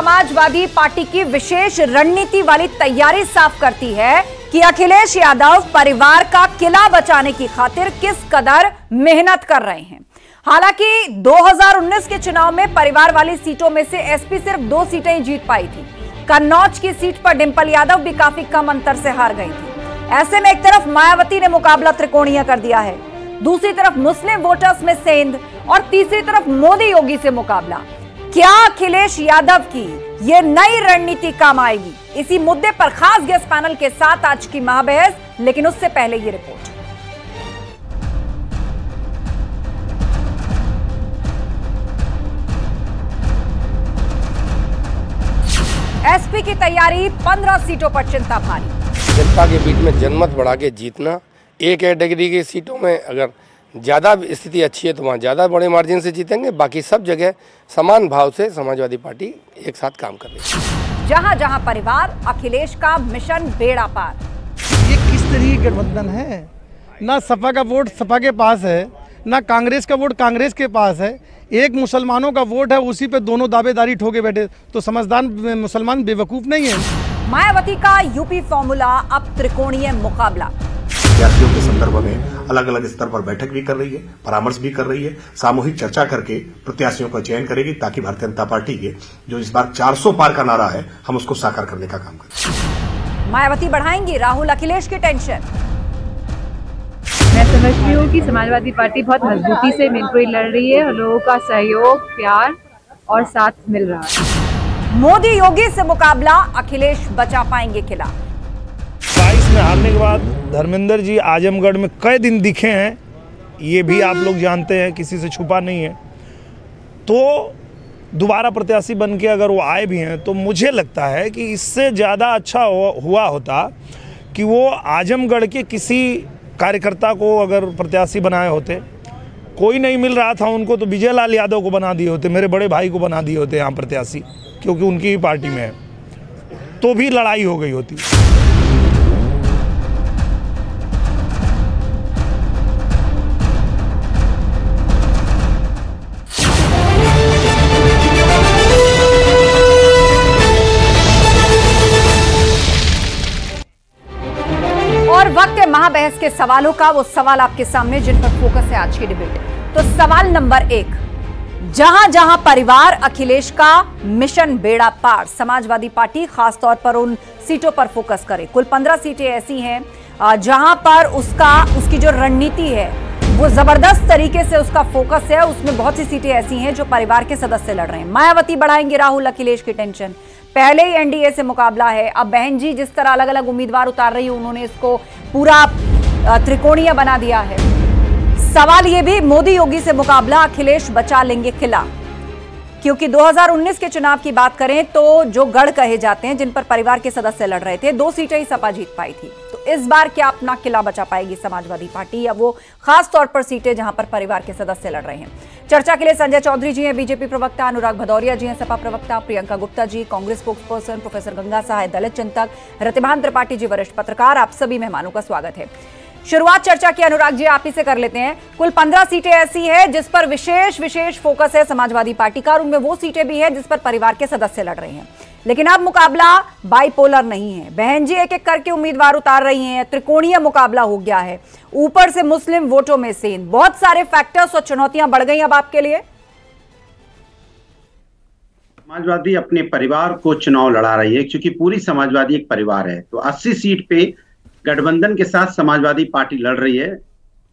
Samajwadi party की विशेष रणनीति वाली तैयारी साफ करती है कि अखिलेश यादव परिवार का किला बचाने की खातिर किस कदर मेहनत कर रहे हैं। हालांकि 2019 के चुनाव में परिवार वाली सीटों में से एसपी सिर्फ 2 सीटें ही जीत पाई थी। कन्नौज की सीट पर डिंपल यादव भी काफी कम अंतर से हार गई थी। ऐसे में एक तरफ मायावती ने मुकाबला त्रिकोणीय कर दिया है, दूसरी तरफ मुस्लिम वोटर्स में सेंध और तीसरी तरफ मोदी योगी से मुकाबला। क्या अखिलेश यादव की ये नई रणनीति काम आएगी? इसी मुद्दे पर खास गेस्ट पैनल के साथ आज की महाबहस, लेकिन उससे पहले ये रिपोर्ट। एसपी की तैयारी, 15 सीटों पर चिंता भारी। जनता के बीच में जनमत बढ़ा के जीतना, एक कैटेगरी की सीटों में अगर ज़्यादा स्थिति अच्छी है तो वहाँ ज़्यादा बड़े मार्जिन से जीतेंगे, बाकी सब जगह समान भाव से समाजवादी पार्टी एक साथ काम कर रही है। जहाँ जहाँ परिवार, अखिलेश का मिशन बेड़ा पार। ये किस तरह की गठबंधन है? ना सपा का वोट सपा के पास है, ना कांग्रेस का वोट कांग्रेस के पास है। एक मुसलमानों का वोट है, उसी पे दोनों दावेदारी ठोके बैठे, तो समझदार मुसलमान बेवकूफ नहीं है। मायावती का यूपी फॉर्मूला, अब त्रिकोणीय मुकाबला। प्रत्याशियों के संदर्भ में अलग अलग स्तर पर बैठक भी कर रही है, परामर्श भी कर रही है, सामूहिक चर्चा करके प्रत्याशियों का चयन करेगी ताकि भारतीय जनता पार्टी के जो इस बार 400 पार का नारा है, हम उसको साकार करने का काम करें। मायावती बढ़ाएंगी राहुल अखिलेश की टेंशन। मैं समझती हूँ कि समाजवादी पार्टी बहुत मजबूती से मिलकर लड़ रही है और लोगों का सहयोग, प्यार और साथ मिल रहा है। मोदी योगी से मुकाबला, अखिलेश बचा पाएंगे किला। 22 में हारने के बाद धर्मेंद्र जी आजमगढ़ में कई दिन दिखे हैं, ये भी आप लोग जानते हैं, किसी से छुपा नहीं है। तो दोबारा प्रत्याशी बन के अगर वो आए भी हैं तो मुझे लगता है कि इससे ज़्यादा अच्छा हुआ होता कि वो आजमगढ़ के किसी कार्यकर्ता को अगर प्रत्याशी बनाए होते। कोई नहीं मिल रहा था उनको तो विजय लाल यादव को बना दिए होते, मेरे बड़े भाई को बना दिए होते यहाँ प्रत्याशी, क्योंकि उनकी ही पार्टी में है, तो भी लड़ाई हो गई होती। और वक्त है महाबहस के सवालों का, वो सवाल आपके सामने जिन पर फोकस है आज की डिबेट। तो सवाल नंबर 1, जहां जहां परिवार, अखिलेश का मिशन बेड़ा पार। समाजवादी पार्टी खासतौर पर उन सीटों पर फोकस करे। कुल 15 सीटें ऐसी हैं जहां पर उसकी जो रणनीति है वो जबरदस्त तरीके से उसका फोकस है। उसमें बहुत सी सीटें ऐसी हैं जो परिवार के सदस्य लड़ रहे हैं। मायावती बढ़ाएंगे राहुल अखिलेश की टेंशन। पहले ही एनडीए से मुकाबला है, अब बहन जी जिस तरह अलग अलग उम्मीदवार उतार रही है, उन्होंने इसको पूरा त्रिकोणीय बना दिया है। सवाल ये भी, मोदी योगी से मुकाबला, अखिलेश बचा लेंगे किला। क्योंकि 2019 के चुनाव की बात करें तो जो गढ़ कहे जाते हैं जिन पर परिवार के सदस्य लड़ रहे थे, 2 सीटें ही सपा जीत पाई थी। तो इस बार क्या अपना किला बचा पाएगी समाजवादी पार्टी, या वो खास तौर पर सीटें जहां पर परिवार के सदस्य लड़ रहे हैं? चर्चा के लिए संजय चौधरी जी हैं, बीजेपी प्रवक्ता, अनुराग भदौरिया जी हैं, सपा प्रवक्ता, प्रियंका गुप्ता जी, कांग्रेस स्पोक्सपर्सन, प्रोफेसर गंगा सहाय, दलित चिंतक, रतिभान त्रिपाठी जी, वरिष्ठ पत्रकार। आप सभी मेहमानों का स्वागत है। शुरुआत चर्चा की अनुराग जी आप ही से कर लेते हैं। कुल 15 सीटें ऐसी हैं जिस पर विशेष फोकस है समाजवादी पार्टी का, और उनमें वो सीटें भी हैं जिस पर परिवार के सदस्य लड़ रहे हैं। लेकिन अब मुकाबला बाइपोलर नहीं है, बहन जी एक एक करके उम्मीदवार उतार रही हैं, त्रिकोणीय मुकाबला हो गया है, ऊपर से मुस्लिम वोटों में सेंध, बहुत सारे फैक्टर्स और चुनौतियां बढ़ गई अब आपके लिए। समाजवादी अपने परिवार को चुनाव लड़ा रही है, क्योंकि पूरी समाजवादी एक परिवार है। तो 80 सीट पे गठबंधन के साथ समाजवादी पार्टी लड़ रही है।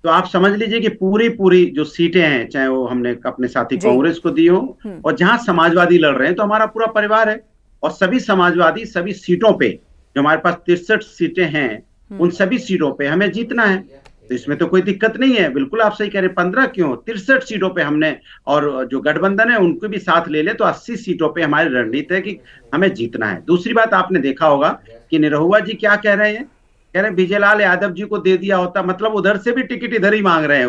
तो आप समझ लीजिए कि पूरी जो सीटें हैं, चाहे वो हमने अपने साथी कांग्रेस को दी हो, और जहां समाजवादी लड़ रहे हैं तो हमारा पूरा परिवार है। और सभी समाजवादी सभी सीटों पे, जो हमारे पास 63 सीटें हैं, उन सभी सीटों पे हमें जीतना है। तो इसमें तो कोई दिक्कत नहीं है। बिल्कुल आप सही कह रहे हैं, 15 क्यों, 63 सीटों पे हमने, और जो गठबंधन है उनको भी साथ ले ले तो 80 सीटों पे हमारी रणनीति है कि हमें जीतना है। दूसरी बात आपने देखा होगा कि निरहुआ जी क्या कह रहे हैं, कह रहे हैं विजय लाल यादव जी को दे दिया होता, मतलब उधर से भी टिकट इधर ही मांग रहे हैं।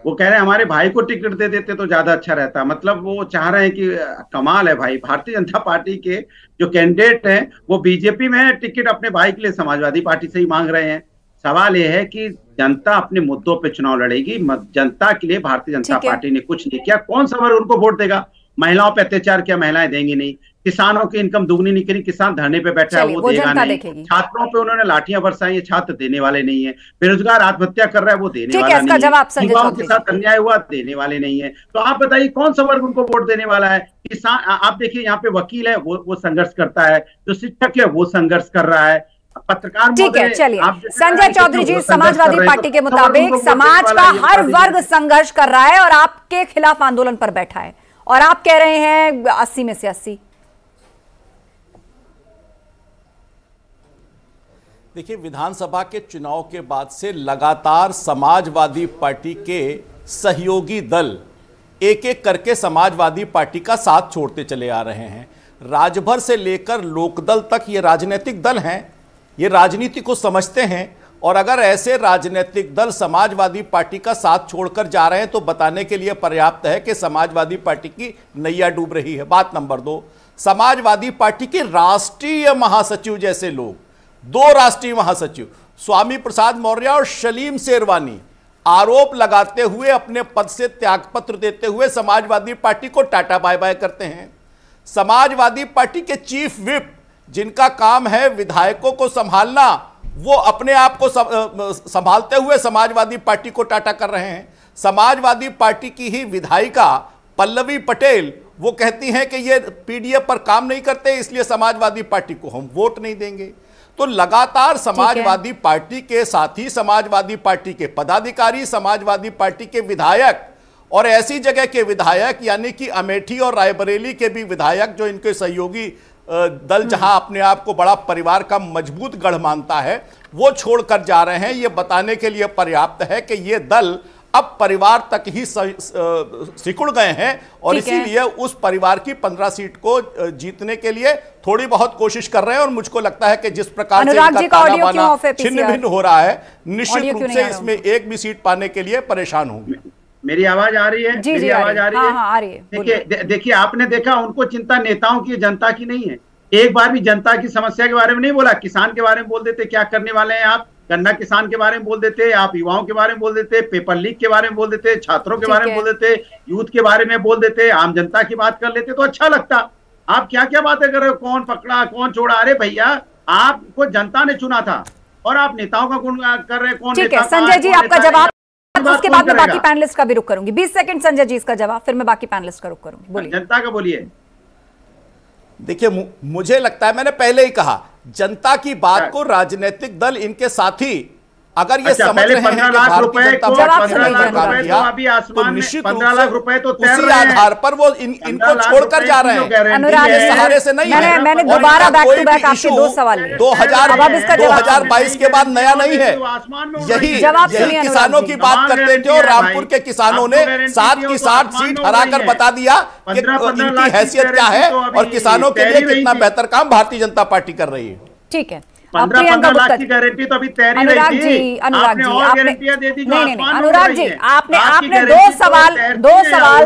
वो कह रहे हैं हमारे भाई को टिकट दे देते तो ज्यादा अच्छा रहता। मतलब वो चाह रहे हैं कि कमाल है भाई, भारतीय जनता पार्टी के जो कैंडिडेट हैं वो बीजेपी में है, टिकट अपने भाई के लिए समाजवादी पार्टी से ही मांग रहे हैं। सवाल यह है कि जनता अपने मुद्दों पे चुनाव लड़ेगी। जनता के लिए भारतीय जनता पार्टी ने कुछ नहीं किया, कौन सा वर्ग उनको वोट देगा? महिलाओं पे अत्याचार किया, महिलाएं देंगी नहीं। किसानों की इनकम दुगनी नहीं करी, किसान धरने पे बैठा है वो देगा नहीं, छात्रों पे उन्होंने लाठियां बरसाई, छात्र देने वाले नहीं है, बेरोजगार आत्महत्या कर रहा है वो देने वाला नहीं है, युवाओं के साथ अन्याय हुआ देने वाले नहीं है। तो आप बताइए कौन सा वर्ग उनको वोट देने वाला है? किसान, आप देखिए यहाँ पे वकील है वो संघर्ष करता है, जो शिक्षक है वो संघर्ष कर रहा है, पत्रकार। ठीक है, चलिए संजय चौधरी जी, समाजवादी पार्टी के मुताबिक समाज का हर वर्ग संघर्ष कर रहा है और आपके खिलाफ आंदोलन पर बैठा है, और आप कह रहे हैं 80 में से 80। देखिए, विधानसभा के चुनाव के बाद से लगातार समाजवादी पार्टी के सहयोगी दल एक एक करके समाजवादी पार्टी का साथ छोड़ते चले आ रहे हैं। राजभर से लेकर लोकदल तक ये राजनीतिक दल हैं, ये राजनीति को समझते हैं, और अगर ऐसे राजनीतिक दल समाजवादी पार्टी का साथ छोड़कर जा रहे हैं तो बताने के लिए पर्याप्त है कि समाजवादी पार्टी की नैया डूब रही है। बात नंबर 2, समाजवादी पार्टी के राष्ट्रीय महासचिव जैसे लोग, 2 राष्ट्रीय महासचिव स्वामी प्रसाद मौर्य और सलीम शेरवानी, आरोप लगाते हुए अपने पद से त्यागपत्र देते हुए समाजवादी पार्टी को टाटा बाय बाय करते हैं। समाजवादी पार्टी के चीफ व्हिप, जिनका काम है विधायकों को संभालना, वो अपने आप को संभालते हुए समाजवादी पार्टी को टाटा कर रहे हैं। समाजवादी पार्टी की ही विधायिका पल्लवी पटेल, वो कहती हैं कि ये पीडीएफ पर काम नहीं करते, इसलिए समाजवादी पार्टी को हम वोट नहीं देंगे। तो लगातार समाजवादी पार्टी के साथ ही समाजवादी पार्टी के पदाधिकारी, समाजवादी पार्टी के विधायक और ऐसी जगह के विधायक यानी कि अमेठी और रायबरेली के भी विधायक, जो इनके सहयोगी दल जहां अपने आप को बड़ा परिवार का मजबूत गढ़ मानता है, वो छोड़कर जा रहे हैं। ये बताने के लिए पर्याप्त है कि ये दल अब परिवार तक ही सिकुड़ गए हैं और इसीलिए उस परिवार की 15 सीट को जीतने के लिए थोड़ी बहुत कोशिश कर रहे हैं। और मुझको लगता है कि जिस प्रकार से इनका ताना बाना छिन्न भिन्न हो रहा है, निश्चित रूप से इसमें एक भी सीट पाने के लिए परेशान होंगे। मेरी आवाज आ रही है? मेरी आवाज आ रही है? हाँ, आ रही है। देखिए आपने देखा, उनको चिंता नेताओं की, जनता की नहीं है। एक बार भी जनता की समस्या के बारे में नहीं बोला। किसान के बारे में बोल देते, क्या करने वाले हैं आप, गन्ना किसान के बारे में बोल देते, आप युवाओं के बारे में बोल देते, पेपर लीक के बारे में बोल देते, छात्रों के बारे में बोल देते, यूथ के बारे में बोल देते, आम जनता की बात कर लेते तो अच्छा लगता। आप क्या क्या बातें कर रहे हो, कौन पकड़ा कौन छोड़ा? अरे भैया, आपको जनता ने चुना था और आप नेताओं का गुण कर रहे हैं। कौन? ठीक है संजय जी, आपका जवाब, उसके बाद मैं बाकी पैनलिस्ट का भी रुख करूंगी। 20 सेकंड संजय जी इसका जवाब, फिर मैं बाकी पैनलिस्ट का रुख करूंगी। बोलिए। जनता का बोलिए। देखिए, मुझे लगता है, मैंने पहले ही कहा, जनता की बात को राजनीतिक दल इनके साथी अगर ये समझ रहे हैं कि भारतीय जनता पार्टी तो निश्चित रूप से उसी आधार पर वो इनको छोड़कर जा रहे हैं, अनुराग सहारे से नहीं है। मैंने दोबारा बैक टू बैक आपके 2 सवाल लिए। 2022 के बाद नया नहीं है, यही किसानों की बात करते थे और रामपुर के किसानों ने 7 की 7 सीट हराकर बता दिया कि इनकी हैसियत क्या है और किसानों के लिए कितना बेहतर काम भारतीय जनता पार्टी कर रही है। ठीक है, 15 लाख की गारंटी तो अभी तैयारी अनुराग जी, अनुराग जी, आपने नहीं, अनुराग जी, आपने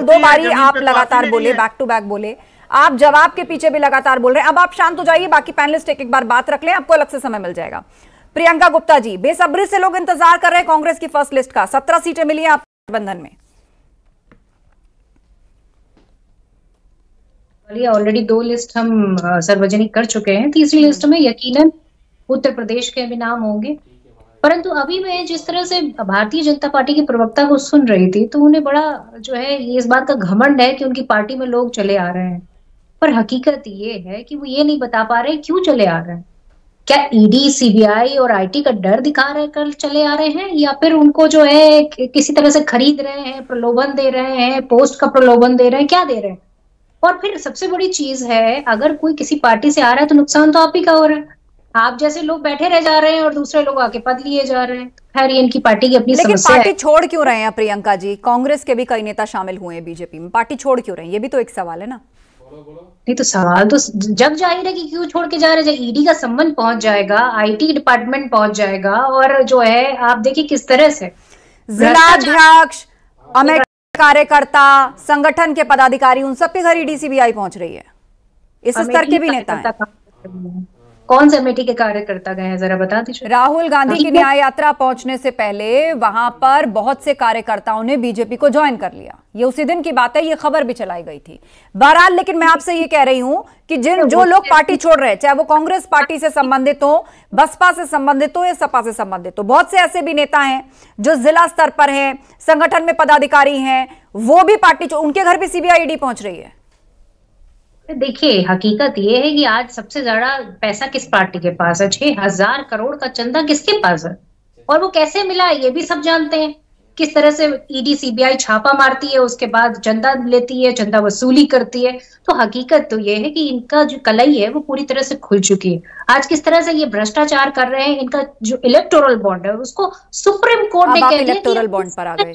दो बारी आप लगातार बोले, बैक टू बैक बोले, आप जवाब के पीछे भी लगातार बोल रहे हैं। अब आप शांत हो जाइए, बाकी पैनलिस्ट एक बार बात रख लें, आपको अलग से समय मिल जाएगा। प्रियंका गुप्ता जी, बेसब्री से लोग इंतजार कर रहे हैं कांग्रेस की फर्स्ट लिस्ट का। 17 सीटें मिली हैं आप गठबंधन में। ऑलरेडी 2 लिस्ट हम सार्वजनिक कर चुके हैं, तीसरी लिस्ट में यकीनन उत्तर प्रदेश के भी नाम होंगे। परंतु अभी मैं जिस तरह से भारतीय जनता पार्टी के प्रवक्ता को सुन रही थी तो उन्हें बड़ा जो है ये इस बात का घमंड है कि उनकी पार्टी में लोग चले आ रहे हैं, पर हकीकत ये है कि वो ये नहीं बता पा रहे क्यों चले आ रहे हैं। क्या ईडी, सीबीआई और आईटी का डर दिखा रहे कर चले आ रहे हैं, या फिर उनको जो है किसी तरह से खरीद रहे हैं, प्रलोभन दे रहे हैं, पोस्ट का प्रलोभन दे रहे हैं, क्या दे रहे हैं? और फिर सबसे बड़ी चीज है, अगर कोई किसी पार्टी से आ रहा है तो नुकसान तो आप ही का हो रहा है। आप जैसे लोग बैठे रह जा रहे हैं और दूसरे लोग आके पद लिए जा रहे हैं। खैर, ये इनकी पार्टी की अपनी समस्या है। पार्टी छोड़ क्यों रहे हैं प्रियंका जी? कांग्रेस के भी कई नेता शामिल हुए हैं बीजेपी में, पार्टी छोड़ क्यों रहे हैं? ये भी तो एक सवाल है ना। नहीं तो सवाल तो जग जाहिर है कि क्यों छोड़ के जा रहे हैं। ईडी का संबंध पहुंच जाएगा, आईटी डिपार्टमेंट पहुंच जाएगा, और जो है आप देखिए किस तरह से जिलाध्यक्ष, कार्यकर्ता, संगठन के पदाधिकारी, उन सबके घर ईडी सीबीआई पहुंच रही है। इस स्तर के भी नेता हैं। कौन से अमेठी के कार्यकर्ता गए हैं, जरा बता दीजिए। राहुल गांधी की न्याय यात्रा पहुंचने से पहले वहां पर बहुत से कार्यकर्ताओं ने बीजेपी को ज्वाइन कर लिया। ये उसी दिन की बात है, ये खबर भी चलाई गई थी। बहरहाल, लेकिन मैं आपसे ये कह रही हूं कि जो लोग पार्टी छोड़ रहे हैं, चाहे वो कांग्रेस पार्टी से संबंधित हो, बसपा से संबंधित हो या सपा से संबंधित हो, बहुत से ऐसे भी नेता हैं जो जिला स्तर पर हैं, संगठन में पदाधिकारी हैं, वो भी पार्टी उनके घर भी सीबीआई ईडी पहुंच रही है। देखिए, हकीकत ये है कि आज सबसे ज्यादा पैसा किस पार्टी के पास है। 6,000 करोड़ का चंदा किसके पास है और वो कैसे मिला ये भी सब जानते हैं। किस तरह से ईडी सीबीआई छापा मारती है, उसके बाद चंदा लेती है, चंदा वसूली करती है। तो हकीकत तो ये है कि इनका जो कलई है वो पूरी तरह से खुल चुकी है। आज किस तरह से ये भ्रष्टाचार कर रहे हैं, इनका जो इलेक्टोरल बॉन्ड है उसको सुप्रीम कोर्ट ने कह दिया इलेक्टोरल बॉन्ड पर आ गए।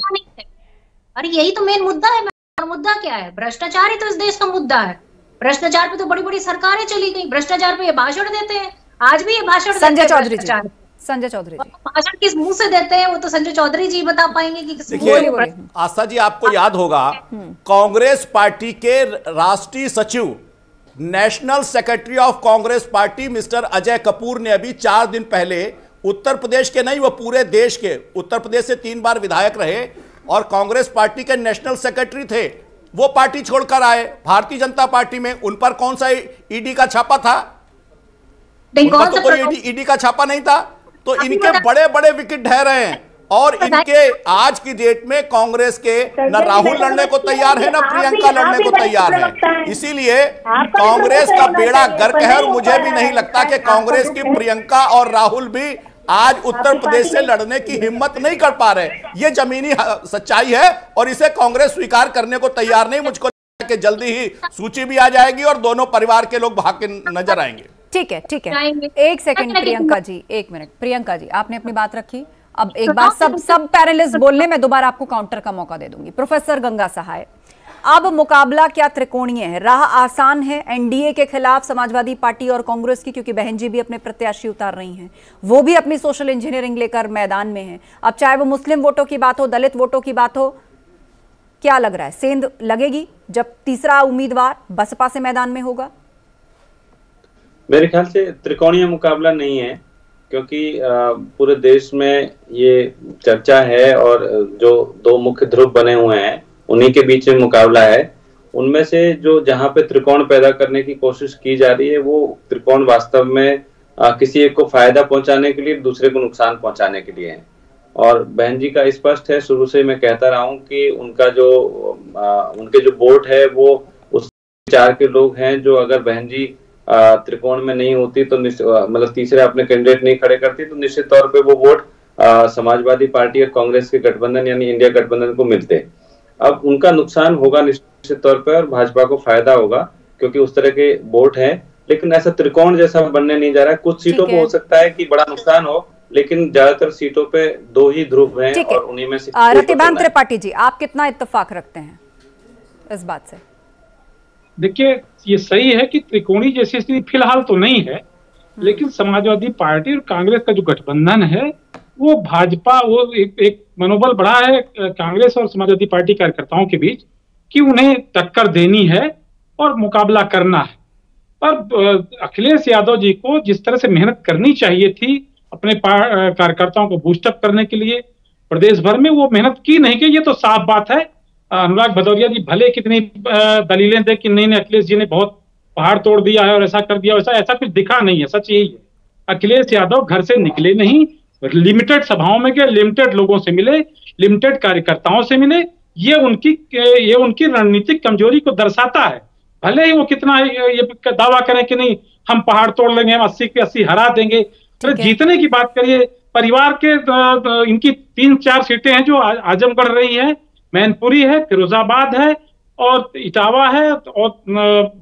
अरे यही तो मेन मुद्दा है। मुद्दा क्या है? भ्रष्टाचार ही तो इस देश का मुद्दा है। भ्रष्टाचार पे तो बड़ी बड़ी सरकारें चली गई, भ्रष्टाचार पे ये भाषण देते हैं। आज भी ये भाषण संजय चौधरी जी भाषण किस मुंह से देते हैं वो तो संजय चौधरी जी बता पाएंगे कि किस देखिए आस्था जी, आपको याद होगा कांग्रेस पार्टी के राष्ट्रीय सचिव, national secretary of Congress party mister Ajay Kapoor ने अभी 4 दिन पहले उत्तर प्रदेश के नहीं, वो पूरे देश के, उत्तर प्रदेश से 3 बार विधायक रहे और कांग्रेस पार्टी के नेशनल सेक्रेटरी थे, वो पार्टी छोड़कर आए भारतीय जनता पार्टी में। उन पर कौन सा ईडी का छापा था? उन पर तो कोई ईडी का छापा नहीं था। तो इनके बड़े बड़े विकेट ढह रहे हैं और इनके आज की डेट में कांग्रेस के न राहुल लड़ने को तैयार है, न प्रियंका लड़ने को तैयार है। इसीलिए कांग्रेस का बेड़ा गर्क है और मुझे भी नहीं लगता कि कांग्रेस की प्रियंका और राहुल भी आज उत्तर प्रदेश से लड़ने की हिम्मत नहीं कर पा रहे। ये जमीनी सच्चाई है और इसे कांग्रेस स्वीकार करने को तैयार नहीं। मुझको कि जल्दी ही सूची भी आ जाएगी और दोनों परिवार के लोग भाग के नजर आएंगे। ठीक है, ठीक है, एक सेकंड प्रियंका जी, 1 मिनट। प्रियंका जी, आपने अपनी बात रखी। अब एक बार सब पैनलिस्ट बोलने में दोबारा आपको काउंटर का मौका दे दूंगी। प्रोफेसर गंगा सहाय, अब मुकाबला क्या त्रिकोणीय है? राह आसान है एनडीए के खिलाफ समाजवादी पार्टी और कांग्रेस की, क्योंकि बहन जी भी अपने प्रत्याशी उतार रही हैं, वो भी अपनी सोशल इंजीनियरिंग लेकर मैदान में है। अब चाहे वो मुस्लिम वोटों की बात हो, दलित वोटों की बात हो, क्या लग रहा है सेंध लगेगी जब तीसरा उम्मीदवार बसपा से मैदान में होगा? मेरे ख्याल से त्रिकोणीय मुकाबला नहीं है, क्योंकि पूरे देश में ये चर्चा है और जो 2 मुख्य ध्रुव बने हुए हैं उन्हीं के बीच में मुकाबला है। उनमें से जो जहां पे त्रिकोण पैदा करने की कोशिश की जा रही है वो त्रिकोण वास्तव में किसी एक को फायदा पहुंचाने के लिए, दूसरे को नुकसान पहुंचाने के लिए है। और बहन जी का स्पष्ट है, शुरू से मैं कहता रहा हूं कि उनका जो उनके जो वोट है वो उस विचार के लोग हैं जो अगर बहन जी त्रिकोण में नहीं होती तो मतलब तीसरे अपने कैंडिडेट नहीं खड़े करती तो निश्चित तौर पे वो वोट समाजवादी पार्टी और कांग्रेस के गठबंधन यानी इंडिया गठबंधन को मिलते। अब उनका नुकसान होगा निश्चित तौर पर और भाजपा को फायदा होगा क्योंकि उस तरह के वोट हैं, लेकिन ऐसा त्रिकोण जैसा बनने नहीं जा रहा है। कुछ सीटों पे हो सकता है कि बड़ा नुकसान हो, लेकिन ज्यादातर सीटों पे 2 ही ध्रुव हैं और उन्हीं में से रतिबान त्रिपाठी जी, आप कितना इत्तेफाक रखते हैं इस बात से? देखिए, ये सही है कि त्रिकोणी जैसी स्थिति फिलहाल तो नहीं है, लेकिन समाजवादी पार्टी और कांग्रेस का जो गठबंधन है वो भाजपा, वो एक मनोबल बढ़ा है कांग्रेस और समाजवादी पार्टी कार्यकर्ताओं के बीच कि उन्हें टक्कर देनी है और मुकाबला करना है। और अखिलेश यादव जी को जिस तरह से मेहनत करनी चाहिए थी अपने कार्यकर्ताओं को बूस्टअप करने के लिए प्रदेश भर में, वो मेहनत की नहीं की, ये तो साफ बात है। अनुराग भदौरिया जी भले कितनी दलीलें दे कि नहीं अखिलेश जी ने बहुत पहाड़ तोड़ दिया है और ऐसा कर दिया, ऐसा कुछ दिखा नहीं है। सच यही है, अखिलेश यादव घर से निकले नहीं, लिमिटेड सभाओं में गए, लिमिटेड लोगों से मिले, लिमिटेड कार्यकर्ताओं से मिले। ये उनकी रणनीतिक कमजोरी को दर्शाता है। भले ही वो कितना ये दावा करें कि नहीं हम पहाड़ तोड़ लेंगे, हम 80 के 80 हरा देंगे, तो जीतने की बात करिए। परिवार के इनकी 3-4 सीटें हैं जो आजमगढ़ रही है, मैनपुरी है, फिरोजाबाद है और इटावा है और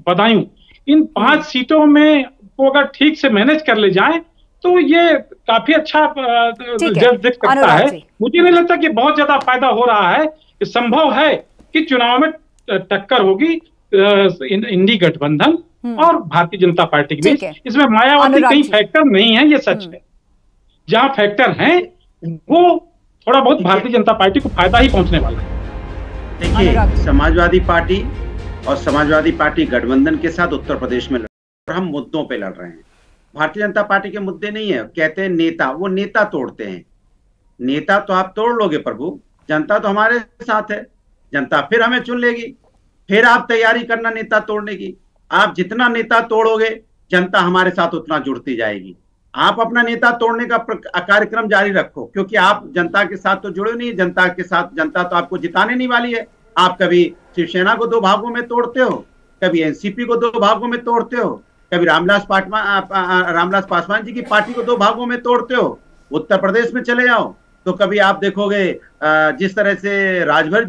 बदायूं। इन 5 सीटों में वो अगर ठीक से मैनेज कर ले जाए तो ये काफी अच्छा रिजल्ट दिख सकता है। मुझे नहीं लगता कि बहुत ज्यादा फायदा हो रहा है। संभव है कि चुनाव में टक्कर होगी इंडी गठबंधन और भारतीय जनता पार्टी के बीच। इसमें मायावती कहीं फैक्टर नहीं है, ये सच है। जहां फैक्टर हैं वो थोड़ा बहुत भारतीय जनता पार्टी को फायदा ही पहुंचने वाला है। देखिए, समाजवादी पार्टी और समाजवादी पार्टी गठबंधन के साथ उत्तर प्रदेश में लड़ रहे हैं और हम मुद्दों पे लड़ रहे हैं। भारतीय जनता पार्टी के मुद्दे नहीं है। कहते हैं नेता, वो नेता तोड़ते हैं। नेता तो आप तोड़ लोगे प्रभु, जनता तो हमारे साथ है, जनता फिर हमें चुन लेगी। फिर आप तैयारी करना नेता तोड़ने की। आप जितना नेता तोड़ोगे जनता हमारे साथ उतना जुड़ती जाएगी। आप अपना नेता तोड़ने का कार्यक्रम जारी रखो, क्योंकि आप जनता के साथ तो जुड़े नहीं। जनता के साथ, जनता तो आपको जिताने नहीं वाली है। आप कभी शिवसेना को 2 भागों में तोड़ते हो, कभी एनसीपी को 2 भागों में तोड़ते हो, कभी रामविलास पासवान जी की पार्टी को 2 भागों में तोड़ते हो। उत्तर प्रदेश में चले जाओ तो कभी आप देखोगे जिस तरह से राजभर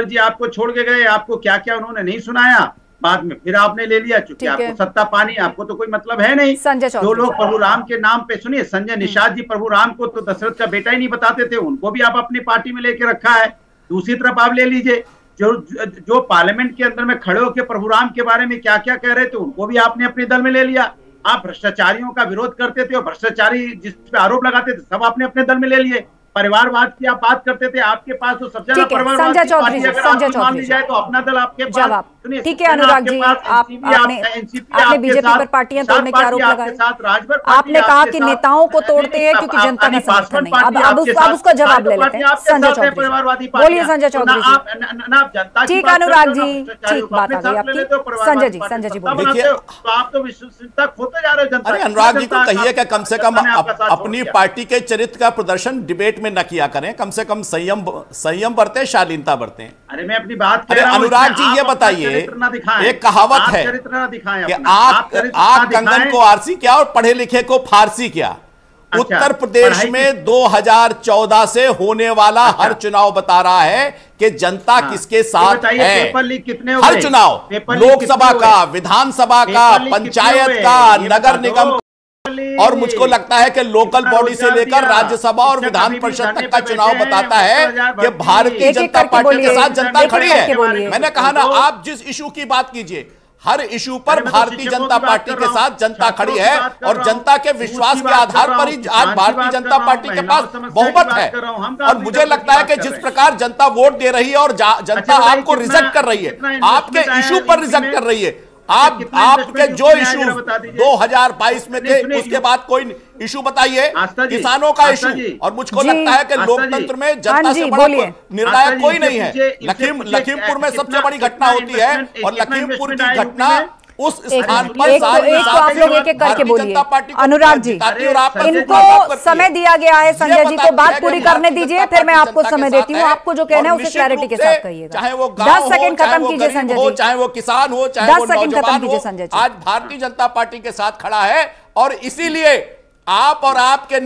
जी आपको छोड़ के गए, आपको क्या क्या उन्होंने नहीं सुनाया, बाद में फिर आपने ले लिया, क्योंकि आपको सत्ता पानी, आपको तो कोई मतलब है नहीं। जो लोग प्रभु राम के नाम पे, सुनिए, संजय निषाद जी प्रभु राम को तो दशरथ का बेटा ही नहीं बताते थे, उनको भी आप अपनी पार्टी में लेके रखा है। दूसरी तरफ आप ले लीजिए जो पार्लियामेंट के अंदर में खड़े होकर प्रभु राम के बारे में क्या क्या कह रहे थे, उनको भी आपने अपने दल में ले लिया। आप भ्रष्टाचारियों का विरोध करते थे और भ्रष्टाचारी जिस पे आरोप लगाते थे सब आपने अपने दल में ले लिए। परिवारवाद की आप बात करते थे, आपके पास तो सबसे ज्यादा परिवारवाद की पार्टी अगर आपको मान ली जाए तो अपना दल आपके पास। ठीक है अनुराग जी, आपने बीजेपी पर पार्टियां तोड़ने के आरोप लगाए। आपने कहा कि नेताओं को तोड़ते हैं क्योंकि जनता का समर्थन नहीं। अब उसका जवाब ले लेते हैं संजय चौधरी। बोलिए संजय चौधरी जी। ठीक अनुराग जी, ठीक बात आ गई आपकी। संजय जी बोलिए। तो आप तो विश्वसनीयता खोते जा रहे हो जनता। अरे अनुराग जी को कहिए कि कम से कम अपनी पार्टी के चरित्र का प्रदर्शन डिबेट में न किया करें, कम से कम संयम बरते, शालीनता बरते। अरे मैं अपनी बात कह रहा हूं। अनुराग जी ये बताइए, एक कहावत है कि आग कंगन को आरसी क्या और पढ़े लिखे को फारसी क्या। उत्तर प्रदेश में 2014 से होने वाला हर चुनाव बता रहा है कि जनता किसके साथ है। हर चुनाव, लोकसभा का, विधानसभा का, पंचायत का, नगर निगम, और मुझको लगता है कि लोकल बॉडी से लेकर राज्यसभा और विधान परिषद तक का चुनाव बताता है कि भारतीय जनता पार्टी के साथ जनता खड़ी है। मैंने कहा ना, आप जिस इशू की बात कीजिए, हर इशू पर भारतीय जनता पार्टी के साथ जनता खड़ी है और जनता के विश्वास के आधार पर ही आज भारतीय जनता पार्टी के पास बहुमत है। और मुझे लगता है कि जिस प्रकार जनता वोट दे रही है और जनता आपको रिजेक्ट कर रही है, आपके इशू पर रिजेक्ट कर रही है। आपके जो इशू 2022 में थे उसके बाद कोई इशू बताइए, किसानों का इशू। और मुझको लगता है कि लोकतंत्र में जनता से बड़ा निर्णायक कोई नहीं है। लखीमपुर में सबसे बड़ी घटना होती है और लखीमपुर की घटना उस स्थान पर आप लोग एक करके बोलिए। अनुराग जी, इनको समय दिया गया है, संजय जी को बात पूरी करने दीजिए, फिर मैं आपको समय देती हूँ। आपको जो कहना है उसे क्लैरिटी के साथ कहिएगा। चाहे वो 10 सेकंड खत्म कीजिए संजय जी, चाहे वो किसान हो, चाहे वो 10 सेकंड खत्म कीजिए संजय जी। आज भारतीय जनता पार्टी के साथ खड़ा है और इसीलिए आप और आपके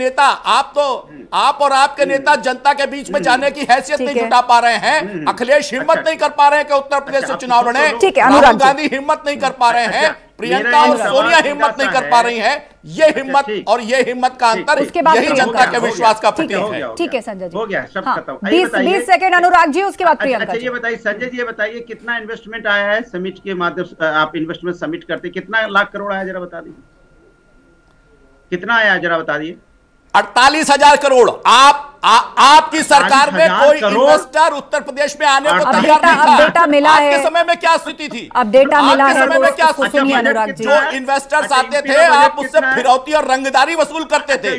नेता जनता के बीच में जाने की हैसियत नहीं जुटा पा रहे हैं। अखिलेश हिम्मत नहीं कर पा रहे हैं कि उत्तर प्रदेश से चुनाव लड़े। राहुल गांधी हिम्मत नहीं कर पा रहे हैं, प्रियंका और सोनिया हिम्मत नहीं कर पा रही हैं। ये हिम्मत और ये हिम्मत का अंतर यही जनता के विश्वास का प्रतीक है। ठीक है संजय जी, हो गया, सब खत्म। 20 सेकंड अनुराग जी, उसके बाद प्रियंका। ये बताइए संजय जी, ये बताइए कितना इन्वेस्टमेंट आया है समिट के माध्यम से? आप इन्वेस्टमेंट समिट करते कितना लाख करोड़ आया, जरा बता दीजिए कितना आया, जरा बता दिए। 48,000 करोड़। आपकी सरकार में कोई इन्वेस्टर उत्तर प्रदेश में आने को तैयार नहीं था। डेटा मिला है। आपके समय में क्या स्थिति थी? अब डेटा मिला है। समय में क्या स्थिति? अनुराग जी, जो इन्वेस्टर्स आते थे आप उससे फिरौती और रंगदारी वसूल करते थे।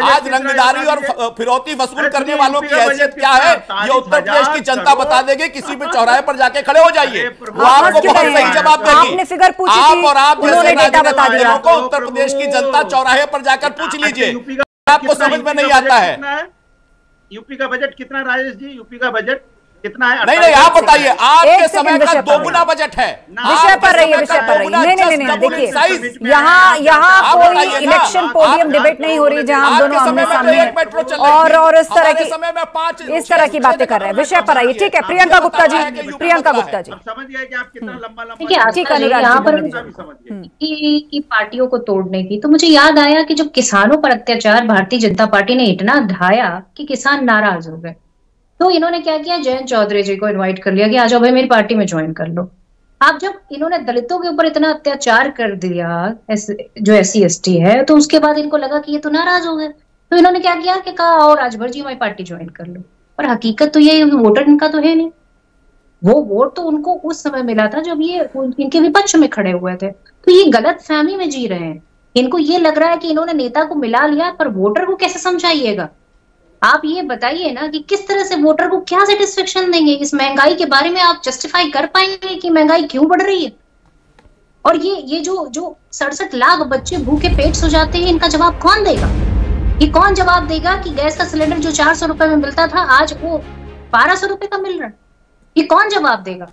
आज रंगदारी और फिरौती वसूल करने वालों की हैसियत क्या है ये उत्तर प्रदेश की जनता बता देगी। किसी भी चौराहे पर जाके खड़े हो जाइए, वो आपको बहुत सही जवाब देगी। आप और आप जैसे राजनीतिक को उत्तर प्रदेश की जनता चौराहे पर जाकर पूछ लीजिए, आपको समझ में नहीं आता है। यूपी का बजट कितना राजेश जी? यूपी का बजट कितना है? नहीं, आप बताइए। आपके समय का 2 गुना बजट है। विषय पर रहिए, विषय पर रहिए। नहीं, देखिए यहाँ कोई इलेक्शन पोडियम डिबेट नहीं हो रही जहां हम दोनों आमने सामने और इस तरह की बातें कर रहे हैं। विषय पर आइए। ठीक है प्रियंका गुप्ता जी, प्रियंका गुप्ता जी समझ गए कि आप कितना लंबा ठीक है यहाँ पर की पार्टियों को तोड़ने की, तो मुझे याद आया कि जब किसानों पर अत्याचार भारतीय जनता पार्टी ने इतना ढाया कि किसान नाराज हो गए, तो इन्होंने क्या किया, जयंत चौधरी जी को इनवाइट कर लिया कि आ जाओ भाई मेरी पार्टी में ज्वाइन कर लो। अब जब इन्होंने दलितों के ऊपर इतना अत्याचार कर दिया जो SC ST है, तो उसके बाद इनको लगा कि ये तो नाराज हो गए, तो इन्होंने क्या किया कि कहा और राजभर जी हमारी पार्टी ज्वाइन कर लो। पर हकीकत तो ये वोटर इनका तो है नहीं, वो वोट तो उनको उस समय मिला था जब ये इनके विपक्ष में खड़े हुए थे। तो ये गलत फहमी में जी रहे हैं इनको ये लग रहा है कि इन्होंने नेता को मिला लिया, पर वोटर को कैसे समझाइएगा? आप ये बताइए ना कि किस तरह से वोटर को क्या सेटिस्फेक्शन देंगे? इस महंगाई के बारे में आप जस्टिफाई कर पाएंगे कि महंगाई क्यों बढ़ रही है? और ये जो 67 लाख बच्चे भूखे पेट सो जाते हैं, इनका जवाब कौन देगा? ये कौन जवाब देगा कि गैस का सिलेंडर जो 400 रुपए में मिलता था आज वो 1200 रुपए का मिल रहा है? ये कौन जवाब देगा?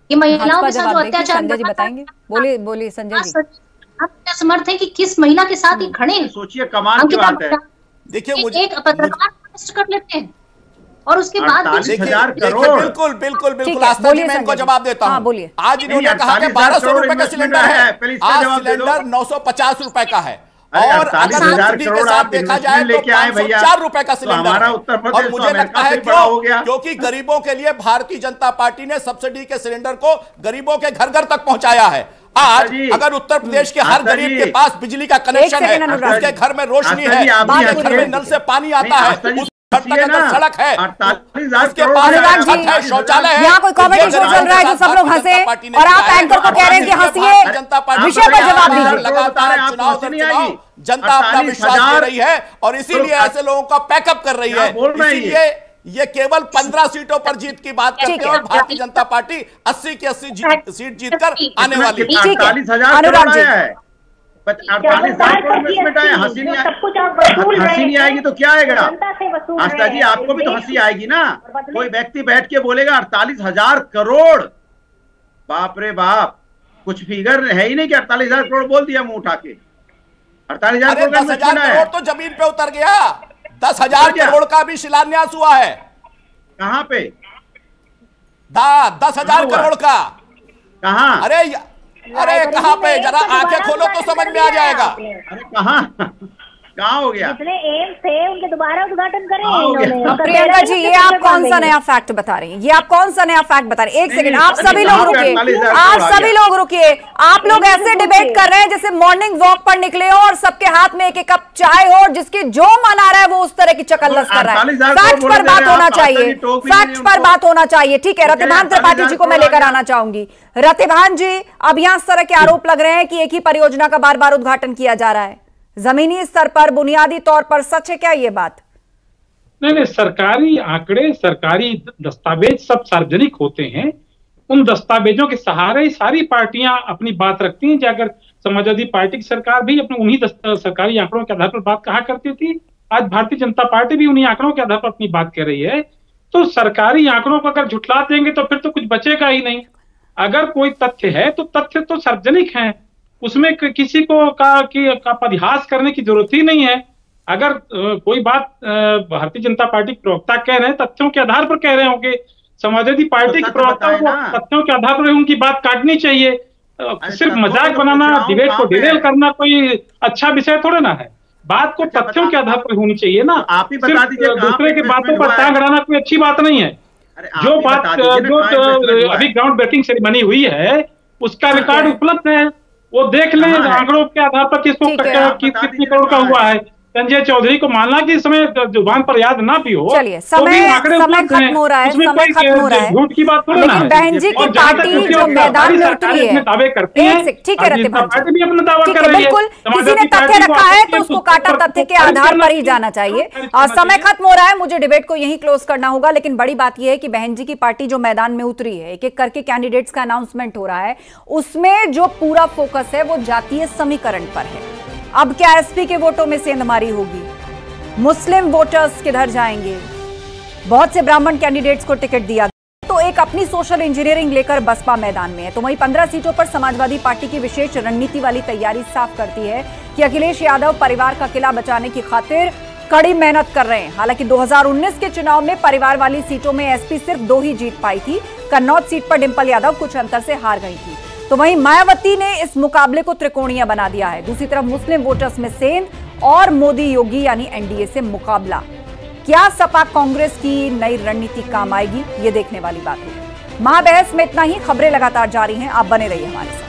ये महिलाओं के साथ जो अत्याचार बताएंगे। बोलिए संजय जी, आप क्या समर्थ है कि किस महिला के साथ ही खड़े हैं? सोचिए कमाल की बात है। देखिए एक पत्रकार अरेस्ट कर लेते हैं और उसके बाद 48,000 करोड़। बिल्कुल आस्था जी, मैं इनको जवाब देता हूं। बोलिए। आज इन्होंने कहा कि 1200 रुपए का सिलेंडर है, आज सिलेंडर 950 रुपए का है, और अगर सब्सिडी के साथ देखा जाए तो 504 रुपए का सिलेंडर है। और मुझे लगता है क्योंकि गरीबों के लिए भारतीय जनता पार्टी ने सब्सिडी के सिलेंडर को गरीबों के घर घर तक पहुंचाया है। आज अगर उत्तर प्रदेश के हर गरीब के पास बिजली का कनेक्शन है, उसके घर में रोशनी है, उसके घर में नल से पानी आता है, उस घर तक अगर सड़क है, उसके पास छत है, शौचालय है, यहाँ कोई कॉमेडी शो चल रहा है जो सब लोग हंसे और आप एंकर को कह रहे हैं कि हंसिए, विषय पर जवाब दीजिए। लगातार चुनाव दर चुनाव जनता अपना विश्वास दे रही है और इसीलिए ऐसे लोगों का पैकअप कर रही है। इसीलिए ये केवल 15 सीटों पर जीत की बात करते हैं और भारतीय जनता पार्टी 80 की 80 सीट जीतकर आने वाली है। 48,000 हंसी नहीं आएगी तो क्या आएगा? आस्था जी, आपको भी तो हंसी आएगी ना। कोई व्यक्ति बैठ के बोलेगा 48,000 करोड़, बाप रे बाप, कुछ फिगर है ही नहीं कि 48,000 करोड़ बोल दिया मुंह उठा के। 48,000 करोड़ 10,000 करोड़ तो जमीन पे उतर गया। 10,000 करोड़ का भी शिलान्यास हुआ है। कहां पे? 10,000 करोड़ का कहां? अरे कहां पे? जरा आंखें खोलो तो समझ में आ जाएगा। अरे कहां हो गया? जितने एम्स थे उनके दोबारा उद्घाटन करें। प्रियंका जी, ये आप कौन सा नया फैक्ट बता रही हैं? ये आप कौन सा नया फैक्ट बता रही हैं? एक सेकंड, आप सभी लोग रुकिए, आप सभी लोग रुकिए। आप लोग ऐसे डिबेट कर रहे हैं जैसे मॉर्निंग वॉक पर निकले हो और सबके हाथ में एक एक कप चाय हो और जिसकी जो मन आ रहा है वो उस तरह की चकल्लस कर रहा है। फैक्ट पर बात होना चाहिए, फैक्ट पर बात होना चाहिए। ठीक है, रतिभान त्रिपाठी जी को मैं लेकर आना चाहूंगी। रतिभान जी, अब यहाँ इस तरह के आरोप लग रहे हैं कि एक ही परियोजना का बार बार उद्घाटन किया जा रहा है। जमीनी स्तर पर, बुनियादी तौर पर सच है क्या ये बात? नहीं, सरकारी आंकड़े, सरकारी दस्तावेज सब सार्वजनिक होते हैं। उन दस्तावेजों के सहारे ही सारी पार्टियां अपनी बात रखती हैं। अगर समाजवादी पार्टी की सरकार भी अपने उन्हीं सरकारी आंकड़ों के आधार पर बात कहा करती थी, आज भारतीय जनता पार्टी भी उन्हीं आंकड़ों के आधार पर अपनी बात कह रही है। तो सरकारी आंकड़ों को अगर झुठला देंगे तो फिर तो कुछ बचेगा ही नहीं। अगर कोई तथ्य है तो तथ्य तो सार्वजनिक है, उसमें किसी को का परिहास करने की जरूरत ही नहीं है। अगर कोई बात भारतीय जनता पार्टी के प्रवक्ता कह रहे हैं, तथ्यों के आधार पर कह रहे होंगे। समाजवादी पार्टी के प्रवक्ता को तथ्यों के आधार पर उनकी बात काटनी चाहिए। सिर्फ मजाक बनाना, डिबेट को डिरेल करना कोई अच्छा विषय थोड़े ना है। बात को तथ्यों के आधार पर होनी चाहिए ना। आप ही बता दीजिए, दूसरे के बातों पर टांग अड़ाना कोई अच्छी बात नहीं है। जो बात अभी ग्राउंड ब्रेकिंग सेरेमनी हुई है उसका रिकॉर्ड उपलब्ध है, वो देख लें। आंकड़ों के आधार पर किसको कितने करोड़ का हुआ है। संजय चौधरी को मानना कि इस समय जुबान पर याद ना भी हो। चलिए, समय खत्म हो रहा है, समय खत्म हो रहा है। झूठ की बात थोड़ी ना है। लेकिन बहन जी की पार्टी जो मैदान में उतरी है, दावे करती है, ठीक है रतिभान पार्टी भी अपना दावा कर रही है। बिल्कुल, किसी ने तथ्य रखा है तो उसको काटा तथ्य के आधार पर ही जाना चाहिए। और समय खत्म हो रहा है, मुझे डिबेट को यही क्लोज करना होगा। लेकिन बड़ी बात यह है कि बहन जी की पार्टी जो मैदान में उतरी है, एक एक करके कैंडिडेट्स का अनाउंसमेंट हो रहा है, उसमें जो पूरा फोकस है वो जातीय समीकरण पर है। अब क्या एसपी के वोटों में सेंधमारी होगी? मुस्लिम वोटर्स किधर जाएंगे? बहुत से ब्राह्मण कैंडिडेट्स को टिकट दिया तो एक अपनी सोशल इंजीनियरिंग लेकर बसपा मैदान में है। तो वहीं 15 सीटों पर समाजवादी पार्टी की विशेष रणनीति वाली तैयारी साफ करती है कि अखिलेश यादव परिवार का किला बचाने की खातिर कड़ी मेहनत कर रहे हैं। हालांकि 2019 के चुनाव में परिवार वाली सीटों में एसपी सिर्फ 2 ही जीत पाई थी। कन्नौज सीट पर डिंपल यादव कुछ अंतर से हार गई थी। तो वहीं मायावती ने इस मुकाबले को त्रिकोणीय बना दिया है। दूसरी तरफ मुस्लिम वोटर्स में सेंध और मोदी योगी यानी एनडीए से मुकाबला। क्या सपा कांग्रेस की नई रणनीति काम आएगी? ये देखने वाली बात है। महाबहस में इतना ही। खबरें लगातार जारी हैं, आप बने रहिए हमारे साथ।